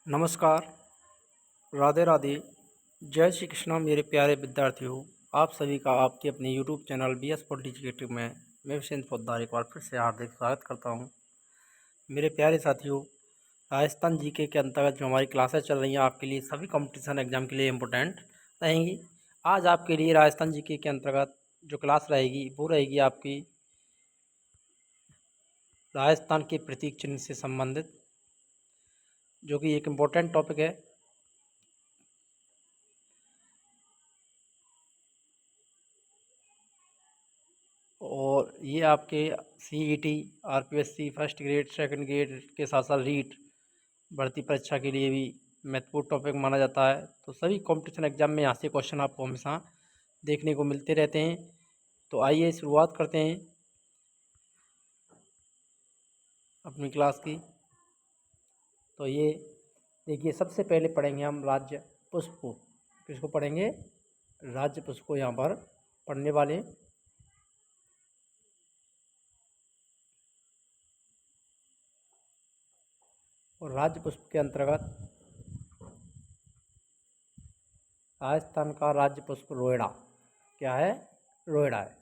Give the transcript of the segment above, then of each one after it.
नमस्कार, राधे राधे, जय श्री कृष्णा मेरे प्यारे विद्यार्थियों। आप सभी का आपके अपने यूट्यूब चैनल BS पॉलिटिकेटिव में मैं विशेंद्र पोद्दार एक बार फिर से हार्दिक स्वागत करता हूं। मेरे प्यारे साथियों, राजस्थान जीके के अंतर्गत जो हमारी क्लासेस चल रही हैं आपके लिए सभी कंपटीशन एग्जाम के लिए इम्पोर्टेंट रहेंगी। आज आपके लिए राजस्थान जीके के अंतर्गत जो क्लास रहेगी वो रहेगी आपकी राजस्थान के प्रतीक चिन्ह से संबंधित, जो कि एक इम्पोर्टेंट टॉपिक है। और ये आपके CET, RPSC first grade second grade के साथ साथ रीट भर्ती परीक्षा के लिए भी महत्वपूर्ण टॉपिक माना जाता है। तो सभी कंपटीशन एग्जाम में यहाँ से क्वेश्चन आपको हमेशा देखने को मिलते रहते हैं। तो आइए शुरुआत करते हैं अपनी क्लास की। तो ये देखिए, सबसे पहले पढ़ेंगे हम राज्य पुष्प को। किसको पढ़ेंगे? राज्य पुष्प को यहाँ पर पढ़ने वाले हैं। और राज्य पुष्प के अंतर्गत राजस्थान का राज्य पुष्प रोहिड़ा। क्या है? रोहिड़ा है।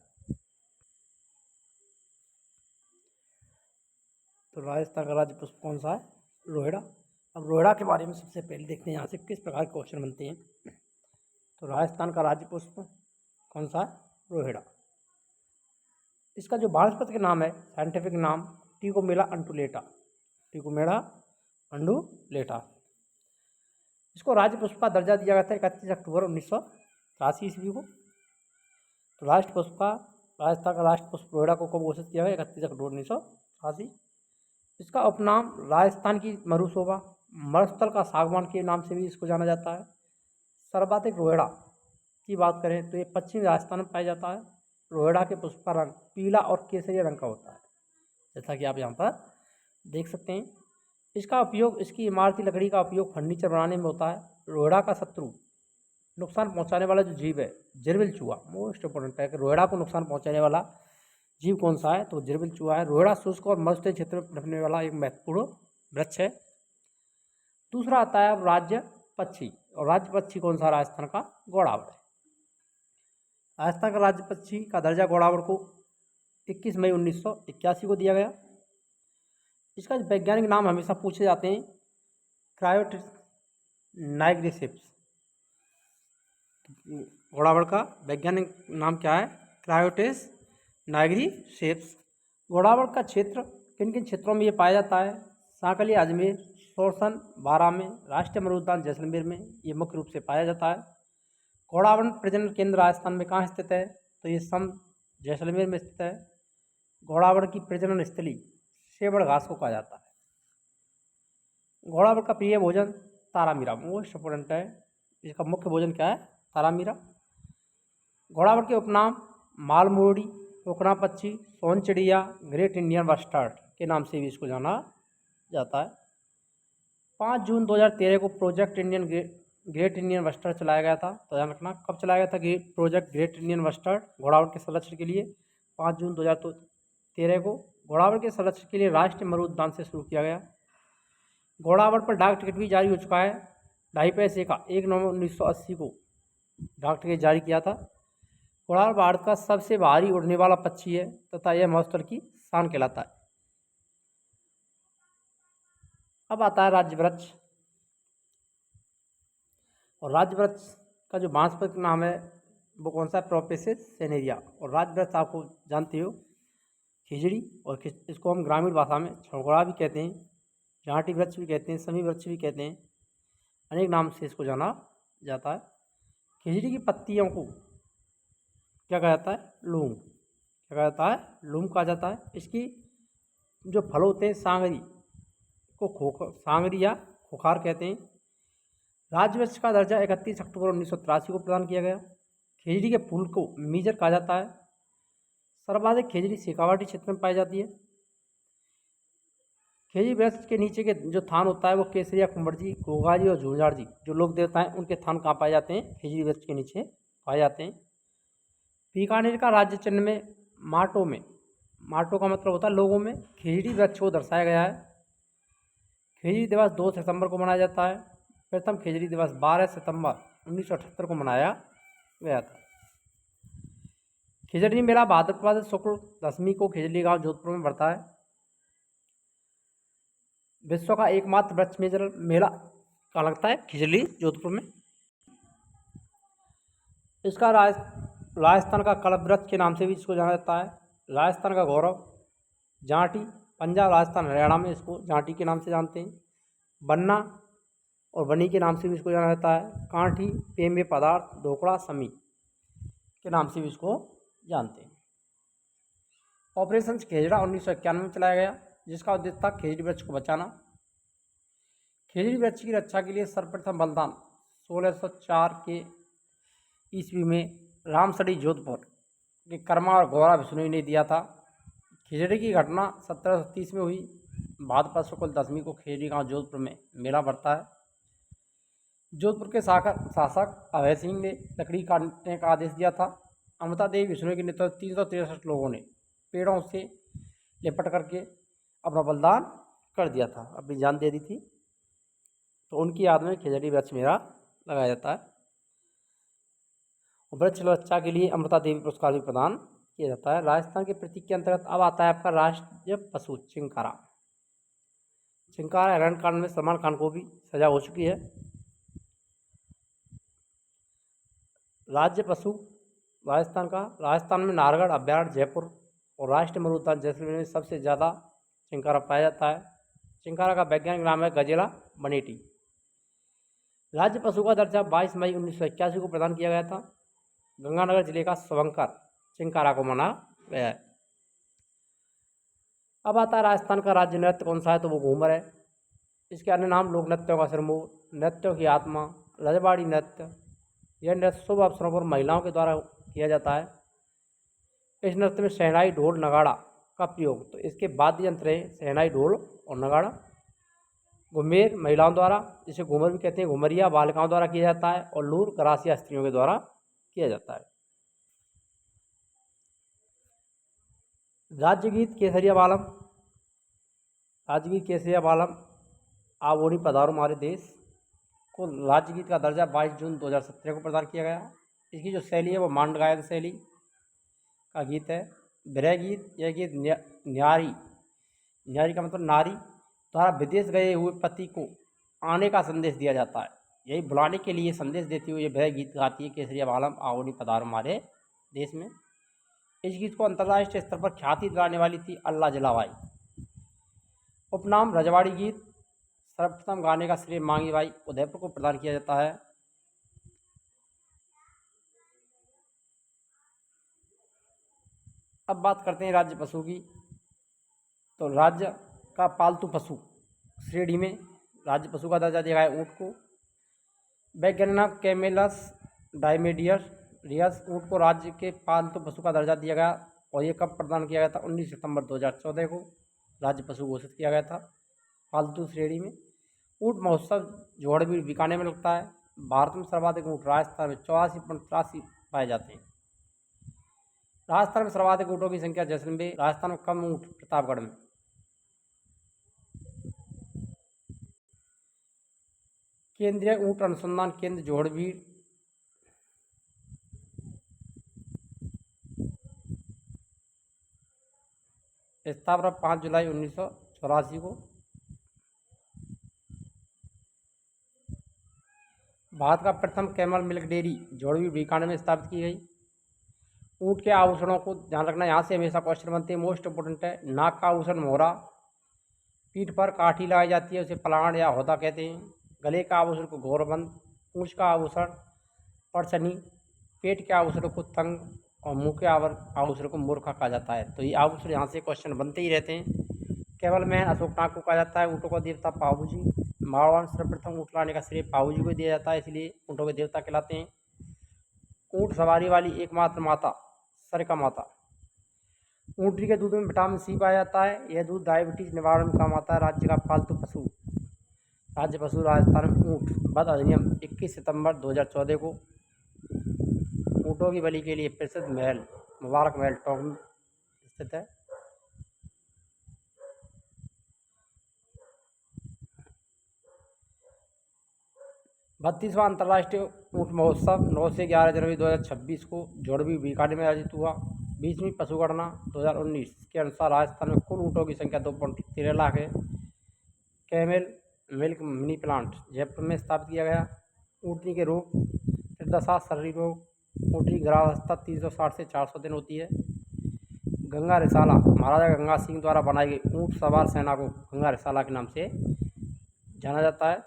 तो राजस्थान का राज्य पुष्प कौन सा है? रोहिड़ा। अब रोहिड़ा के बारे में सबसे पहले देखते हैं यहाँ से किस प्रकार के क्वेश्चन बनते हैं। तो राजस्थान का राज्य पुष्प कौन सा है? रोहिड़ा। इसका जो वानस्पतिक नाम है, साइंटिफिक नाम, टिकोमेला अंटुलेटा। टिकोमेला अंडुलेटा। इसको राज्य पुष्प का दर्जा दिया गया था 31 अक्टूबर 1983 ईस्वी को। तो राष्ट्र पुष्प का, राजस्थान का राष्ट्र पुष्प रोहिड़ा को कब घोषित किया गया? 31 अक्टूबर 1983। इसका उपनाम राजस्थान की मरुशोभा, मरुस्थल का सागवान के नाम से भी इसको जाना जाता है। सर्वाधिक रोहिड़ा की बात करें तो ये पश्चिमी राजस्थान में पाया जाता है। रोहिड़ा के पुष्प का रंग पीला और केसरिया रंग का होता है, जैसा कि आप यहाँ पर देख सकते हैं। इसका उपयोग, इसकी इमारती लकड़ी का उपयोग फर्नीचर बनाने में होता है। रोहिड़ा का शत्रु, नुकसान पहुँचाने वाला जो जीव है, जिरबिल चूहा। मोस्ट इंपोर्टेंट है कि रोहिड़ा को नुकसान पहुँचाने वाला जीव कौन सा है? तो जिरबिल चूहा है। रोहिड़ा शुष्क और मरुस्थलीय क्षेत्र में पनपने वाला एक महत्वपूर्ण वृक्ष है। दूसरा आता है अब राज्य पक्षी। और राज्य पक्षी कौन सा? राजस्थान का गौड़ावड़ है। राजस्थान का राज्य पक्षी का दर्जा गौड़ावड़ को 21 मई 1981 को दिया गया। इसका वैज्ञानिक नाम हमेशा पूछे जाते हैं, क्रायोटिस नाइग्रिसेप्स। घोड़ावड़ का वैज्ञानिक नाम क्या है? क्रायोटिस नाइग्रिसेप्स। घोड़ावड़ का क्षेत्र किन किन क्षेत्रों में ये पाया जाता है? सांकली अजमेर, सोरसन, बारा में, राष्ट्रीय मरुद्यान जैसलमेर में ये मुख्य रूप से पाया जाता है। घोड़ावड़ प्रजनन केंद्र राजस्थान में कहाँ स्थित है? तो ये सम जैसलमेर में स्थित है। घोड़ावड़ की प्रजनन स्थली सेवड़ घास को कहा जाता है। घोड़ावड़ का प्रिय भोजन तारामीरा। मोस्ट इंपोर्टेंट है, इसका मुख्य भोजन क्या है? तारामीरा। घोड़ावड़ के उपनाम मालमुरड़ी, कोकना पक्षी, सोन चिड़िया, ग्रेट इंडियन बस्टर्ड के नाम से भी इसको जाना जाता है। 5 जून 2013 को प्रोजेक्ट ग्रेट इंडियन बस्टर्ड चलाया गया था। तो ध्यान रखना, कब चलाया गया था प्रोजेक्ट ग्रेट इंडियन बस्टर्ड? घोड़ावड़ के संरक्षण के लिए 5 जून 2013 को। घोड़ावड़ के संरक्षण के लिए राष्ट्रीय मरु उद्यान से शुरू किया गया। घोड़ावड़ पर डाक टिकट भी जारी हो चुका है, 2.5 पैसे का। 1 नवंबर 1980 को डाक टिकट जारी किया था। घोड़ावड़ भारत का सबसे भारी उड़ने वाला पक्षी है तथा यह मरुस्थल की शान कहलाता है। अब आता है राज्य वृक्ष। और राज्य वृक्ष का जो वानस्पतिक नाम है वो कौन सा? प्रोपेसिस सेनेरिया। और राज्य वृक्ष आपको जानते हो, खिजड़ी, और इसको हम ग्रामीण भाषा में छौगड़ा भी कहते हैं, जांटी वृक्ष भी कहते हैं, समी वृक्ष भी कहते हैं, अनेक नाम से इसको जाना जाता है। खिजड़ी की पत्तियों को क्या कहा जाता है? लूम। क्या कहा जाता है? लूम कहा जाता है। इसकी जो फल होते हैं सांगरी को सांगरी या खोखार कहते हैं। राज्य वृक्ष का दर्जा 31 अक्टूबर 1983 को प्रदान किया गया। खिजड़ी के फूल को मीजर कहा जाता है। सर्वाधिक खिजड़ी शेखावाटी क्षेत्र में पाई जाती है। खिजड़ी वृक्ष के नीचे के जो थान होता है वो केसरिया, कुंभरजी, गोगाजी और झूंझारजी जो लोग देवता हैं उनके थान कहाँ पाए जाते हैं? खिजड़ी वृक्ष के नीचे पाए जाते हैं। बीकानेर का राज्य चिन्ह में माटो का मतलब होता है लोगों में, खिजड़ी वृक्ष को दर्शाया गया है। खिजड़ी दिवस 2 सितंबर को मनाया जाता है। प्रथम खिजड़ी दिवस 12 सितंबर 1978 को मनाया गया था। खिजड़ी मेला भाद्रपद शुक्ल दशमी को खिजड़ी गांव जोधपुर में बढ़ता है। विश्व का एकमात्र वृक्ष मेला कहाँ लगता है? खिजड़ी जोधपुर में। इसका राजस्थान का कल्प वृक्ष के नाम से भी इसको जाना जाता है। राजस्थान का गौरव जांटी, पंजाब राजस्थान हरियाणा में इसको जांटी के नाम से जानते हैं। बन्ना और बनी के नाम से भी इसको जाना जाता है। कांठी, पेम्बे पदार्थ, ढोकड़ा, समी के नाम से भी इसको जानते हैं। ऑपरेशन खेजड़ा 1991 में चलाया गया, जिसका उद्देश्य था खिजड़ी वृक्ष को बचाना। खिजड़ी वृक्ष की रक्षा के लिए सर्वप्रथम बलिदान 1604 के ईस्वी में रामसड़ी जोधपुर के कर्मा और गौरा बिश्नोई ने दिया था। खिजड़ी की घटना 1730 में हुई। भाद्रपद शुक्ल दशमी को खिजड़ी गांव जोधपुर में मेला बढ़ता है। जोधपुर के शासक अभय सिंह ने लकड़ी काटने का आदेश दिया था। अमृता देवी बिश्नोई के नेतृत्व 363 लोगों ने पेड़ों से लिपट करके अपना बलिदान कर दिया था, अपनी जान दे दी थी। तो उनकी याद में खिजड़ी वृक्ष मेला लगाया जाता है। वृक्ष रक्षा के लिए अमृता देवी पुरस्कार भी प्रदान किया जाता है। राजस्थान के प्रतीक के अंतर्गत अब आता है आपका राष्ट्रीय पशु चिंकारा। चिंकारा हिरणकांड में सलमान खान को भी सजा हो चुकी है। राज्य पशु राजस्थान में नाहरगढ़ अभ्यारण्य, जयपुर और राष्ट्रीय मरुद्यान जैसलमेर में सबसे ज़्यादा चिंकारा पाया जाता है। चिंकारा का वैज्ञानिक नाम है गजेला बनेटी। राज्य पशु का दर्जा 22 मई 1981 को प्रदान किया गया था। गंगानगर जिले का स्वंकर चिंकारा को माना गया है। अब आता है राजस्थान का राज्य नृत्य कौन सा है? तो वो घूमर है। इसके अन्य नाम लोक नृत्यों का सिरमौर, नृत्यों की आत्मा, रजवाड़ी नृत्य। यह नृत्य शुभ अवसरों पर महिलाओं के द्वारा किया जाता है। इस नृत्य में शहनाई, ढोल, नगाड़ा का प्रयोग, तो इसके वाद्य यंत्र हैं शहनाई, ढोल और नगाड़ा। घुमेर महिलाओं द्वारा, जिसे घूमर भी कहते हैं, घुमरिया बालिकाओं द्वारा किया जाता है। और लूर गरासिया स्त्रियों के द्वारा किया जाता है। राज्यगीत केसरिया बालम। राज्यगीत केसरिया बालम आवोनी पधारो हमारे देश को राज्यगीत का दर्जा 22 जून 2017 को प्रदान किया गया। इसकी जो शैली है वो मांड गायन शैली का गीत है। विरह गीत, यह गीत न्यारी का मतलब नारी द्वारा विदेश गए हुए पति को आने का संदेश दिया जाता है। यही बुलाने के लिए संदेश देती हुई ये विरह गीत गाती है केसरिया बालम आवोनी पधारो हमारे देश में। इस गीत को अंतर्राष्ट्रीय स्तर पर ख्याति दिलाने वाली थी अल्लाह जलाबाई। उपनाम रजवाड़ी गीत सर्वप्रथम गाने का श्रेय मांगी बाई उदयपुर को प्रदान किया जाता है। अब बात करते हैं राज्य पशु की। तो राज्य का पालतू पशु श्रेणी में राज्य पशु का दर्जा दिया गया है ऊँट को। वैज्ञानिक नाम कैमेलस डायमेडियस। ऊँट को राज्य के पालतू पशु का दर्जा दिया गया और ये कब प्रदान किया गया था? 19 सितंबर 2014 को राज्य पशु घोषित किया गया था पालतू श्रेणी में। ऊँट महोत्सव जोड़बीड़ बीकानेर में लगता है। भारत में सर्वाधिक ऊँट राजस्थान में 84.83 पाए जाते हैं। राजस्थान में सर्वाधिक ऊँटों की संख्या जैसलमेर, राजस्थान में कम ऊँट प्रतापगढ़ में। केंद्रीय ऊँट अनुसंधान केंद्र जोड़बीड़। स्थापना 5 जुलाई 1984 को। भारत का प्रथम camel milk dairy Jorbeer Bikaner में स्थापित की गई। ऊँट के आभूषणों को ध्यान रखना, यहाँ से हमेशा क्वेश्चन बनते हैं, मोस्ट इंपोर्टेंट है। नाक का आभूषण मोहरा, पीठ पर काठी लगाई जाती है, उसे पलाण या होदा कहते हैं। गले का आभूषण को गौरबंद, पूंछ का आभूषण परछनी, पेट के आभूषण को तंग और मुंह के आभूषण को मूर्खा कहा जाता है। तो ये आभूषण यहाँ से क्वेश्चन बनते ही रहते हैं। केवल मैन अशोकनाग को कहा जाता है। ऊँटों का देवता पाबूजी। मारवाड़ में सर्वप्रथम ऊँट लाने का श्रेय पाबूजी को दिया जाता है, इसलिए ऊँटों के देवता कहलाते हैं। ऊँट सवारी वाली एकमात्र माता सरिका माता। ऊँटनी के दूध में विटामिन सी पाया जाता है। यह दूध डायबिटीज निवारण में काम आता है। राज्य का पालतू पशु राज्य पशु राजस्थान में ऊँट। वध अधिनियम 21 सितंबर 2014 को। ऊँटों की बलि के लिए प्रसिद्ध महल मुबारक महल टोंक में स्थित है। 32वां अंतर्राष्ट्रीय ऊँट महोत्सव 9 से 11 जनवरी 2026 को जोड़वी बीकानेर में आयोजित हुआ। 20वीं पशुगणना 2019 के अनुसार राजस्थान में कुल ऊँटों की संख्या 2.13 लाख है। Camel milk mini plant Jaipur में स्थापित किया गया। ऊँटनी के रोग, दुर्दशा, शरीर रोग। ऊँटनी गर्भावस्था 360 से 400 दिन होती है। गंगा रिसाला महाराजा गंगा सिंह द्वारा बनाई गई ऊँट सवार सेना को गंगा रिसाला के नाम से जाना जाता है।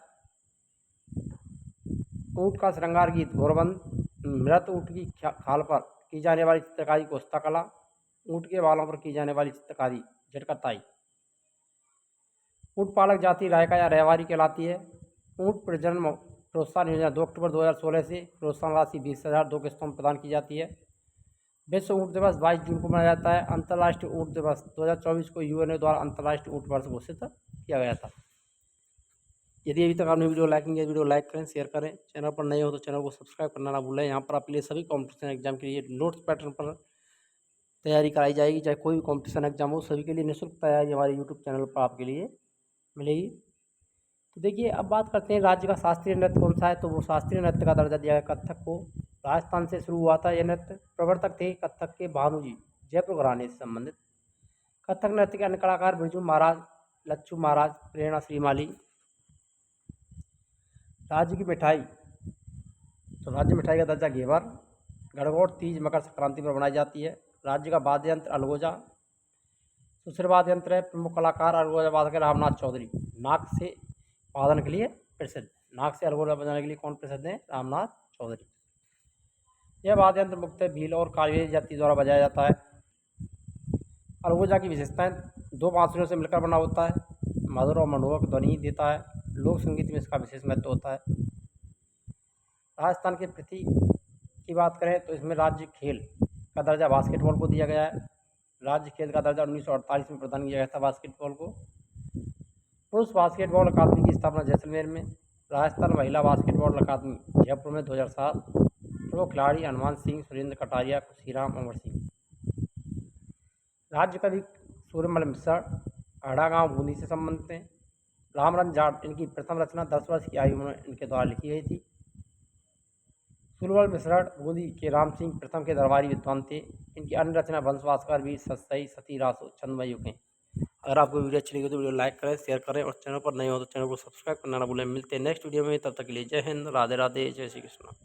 ऊँट का श्रृंगार गीत गौरबंद। मृत ऊँट की खाल पर की जाने वाली चित्रकारी को हस्तकला। ऊँट के बालों पर की जाने वाली चित्रकारी झटकताई। ऊँट पालक जाति रायका या रहवारी कहलाती है। ऊँट प्रजनन प्रोत्साहन योजना 2 अक्टूबर 2016 से प्रोत्साहन राशि 20,000 2 किस्तों में प्रदान की जाती है। विश्व ऊँट दिवस 22 जून को मनाया जाता है। अंतर्राष्ट्रीय ऊँट दिवस 2024 को यूएनओ द्वारा अंतर्राष्ट्रीय ऊँट वर्ष घोषित किया गया था। यदि अभी तक आपने वीडियो लाइक नहीं किया, वीडियो लाइक करें, शेयर करें। चैनल पर नए हो तो चैनल को सब्सक्राइब करना ना भूलें। यहाँ पर आपके लिए सभी कॉम्पिटिशन एग्जाम के लिए नोट्स पैटर्न पर तैयारी कराई जाएगी। चाहे कोई भी कॉम्पिटिशन एग्जाम हो, सभी के लिए निःशुल्क तैयारी हमारे यूट्यूब चैनल पर आपके लिए मिलेगी। तो देखिए, अब बात करते हैं राज्य का शास्त्रीय नृत्य कौन सा है। तो वो शास्त्रीय नृत्य का दर्जा दिया गया कथक को। राजस्थान से शुरू हुआ था यह नृत्य। प्रवर्तक थे कथक के भानुजी, जयपुर घराने से संबंधित। कथक नृत्य के अन्य कलाकार बिरजू महाराज, लच्छू महाराज, प्रेरणा श्रीमाली। राज्य की मिठाई, तो राज्य मिठाई का दर्जा घेवर। गणगौर तीज मकर संक्रांति पर बनाई जाती है। राज्य का वाद्य यंत्र अलगोजा। सुशिर वाद्य यंत्र है। प्रमुख कलाकार अलगोजा वादक रामनाथ चौधरी। नाक से वादन के लिए प्रसिद्ध। नाक से अलगोजा बजाने के लिए कौन प्रसिद्ध है? रामनाथ चौधरी। यह वाद्य यंत्र मुख्यतः भील और कावेरी जाति द्वारा बजाया जाता है। अलगोजा की विशेषताएं, 2 बांसुरियों से मिलकर बना होता है। मधुर और मनोहक ध्वनि देता है। लोक संगीत में इसका विशेष महत्व होता है। राजस्थान के प्रति की बात करें तो इसमें राज्य खेल का दर्जा बास्केटबॉल को दिया गया है। राज्य खेल का दर्जा 1948 में प्रदान किया गया था बास्केटबॉल को। पुरुष बास्केटबॉल अकादमी की स्थापना जैसलमेर में। राजस्थान महिला बास्केटबॉल अकादमी जयपुर में 2007। प्रमुख खिलाड़ी हनुमान सिंह, सुरेंद्र कटारिया, खुशीराम, अमर सिंह। राज्य कवि सूर्यमल मिश्र अड़ा गाँव बूंदी से संबंधित हैं। रामरन जाट, इनकी प्रथम रचना 10 वर्ष की आयु में इनके द्वारा लिखी गई थी। सूर्यमल मिश्र बूंदी के राम सिंह प्रथम के दरबारी विद्वान थे। इनकी अन्य रचना वंशवासकर भी सतसई, सती, रासो, छंदमयुग हैं। अगर आपको वीडियो अच्छी लगी तो वीडियो लाइक करें, शेयर करें और चैनल पर नए हो तो चैनल को सब्सक्राइब करना ना भूलें। मिलते हैं नेक्स्ट वीडियो में, तब तक के लिए जय हिंद, राधे राधे, जय श्री कृष्ण।